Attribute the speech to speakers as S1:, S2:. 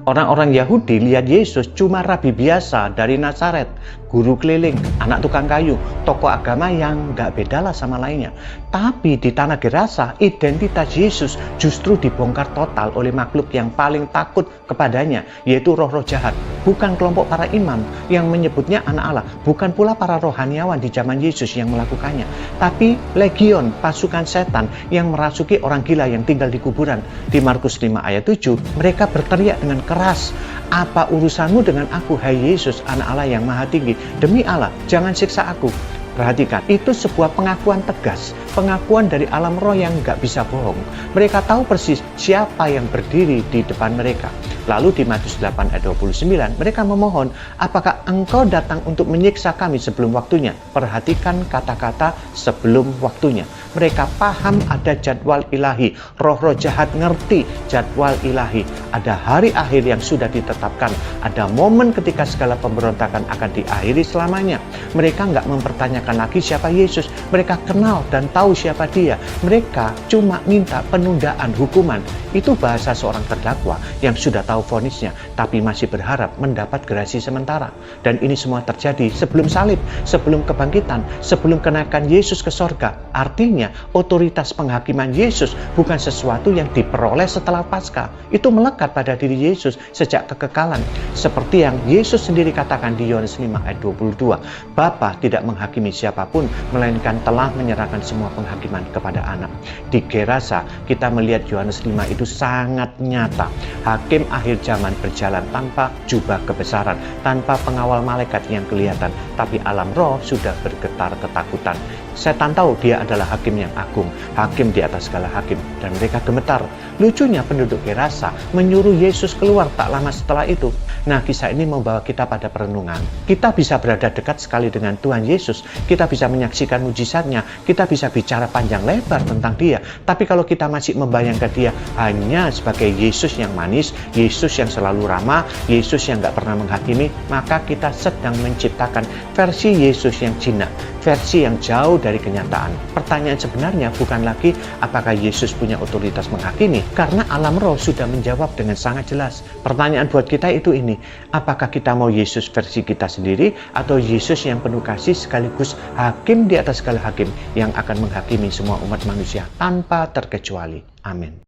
S1: Orang-orang Yahudi lihat Yesus cuma rabi biasa dari Nazaret, guru keliling, anak tukang kayu, tokoh agama yang nggak bedalah sama lainnya. Tapi di tanah Gerasa, identitas Yesus justru dibongkar total oleh makhluk yang paling takut kepadanya, yaitu roh-roh jahat. Bukan kelompok para imam yang menyebutnya anak Allah, bukan pula para rohaniawan di zaman Yesus yang melakukannya, tapi legion, pasukan setan yang merasuki orang gila yang tinggal di kuburan. Di Markus 5 ayat 7, mereka berteriak dengan keras, "Apa urusanmu dengan aku, hai Yesus, anak Allah yang maha tinggi? Demi Allah, jangan siksa aku." Perhatikan, itu sebuah pengakuan tegas, pengakuan dari alam roh yang nggak bisa bohong. Mereka tahu persis siapa yang berdiri di depan mereka. Lalu di Matius 8 ayat 29, mereka memohon, "Apakah engkau datang untuk menyiksa kami sebelum waktunya?" Perhatikan kata-kata sebelum waktunya. Mereka paham ada jadwal ilahi. Roh-roh jahat ngerti jadwal ilahi. Ada hari akhir yang sudah ditetapkan. Ada momen ketika segala pemberontakan akan diakhiri selamanya. Mereka nggak mempertanyakan lagi siapa Yesus. Mereka kenal dan tahu siapa dia. Mereka cuma minta penundaan hukuman. Itu bahasa seorang terdakwa yang sudah tahu vonisnya, tapi masih berharap mendapat gerasi sementara. Dan ini semua terjadi sebelum salib, sebelum kebangkitan, sebelum kenaikan Yesus ke sorga. Artinya, otoritas penghakiman Yesus bukan sesuatu yang diperoleh setelah Paskah. Itu melekat pada diri Yesus sejak kekekalan. Seperti yang Yesus sendiri katakan di Yohanes 5 ayat 22, Bapa tidak menghakimi siapapun, melainkan telah menyerahkan semua penghakiman kepada Anak. Di Gerasa, kita melihat Yohanes 5 itu sangat nyata. Hakim akhir zaman berjalan tanpa jubah kebesaran, tanpa pengawal malaikat yang kelihatan, tapi alam roh sudah bergetar ketakutan. Setan tahu dia adalah hakim yang agung, hakim di atas segala hakim, dan mereka gemetar. Lucunya penduduk Gerasa menyuruh Yesus keluar tak lama setelah itu. Nah, kisah ini membawa kita pada perenungan. Kita bisa berada dekat sekali dengan Tuhan Yesus, kita bisa menyaksikan mujizatnya, kita bisa bicara panjang lebar tentang dia. Tapi kalau kita masih membayangkan dia hanya sebagai Yesus yang manis, Yesus yang selalu ramah, Yesus yang gak pernah menghakimi, maka kita sedang menciptakan versi Yesus yang jinak, versi yang jauh dari kenyataan. Pertanyaan sebenarnya bukan lagi apakah Yesus punya otoritas menghakimi, karena alam roh sudah menjawab dengan sangat jelas. Pertanyaan buat kita itu ini, apakah kita mau Yesus versi kita sendiri atau Yesus yang penuh kasih sekaligus hakim di atas segala hakim yang akan menghakimi semua umat manusia tanpa terkecuali. Amin.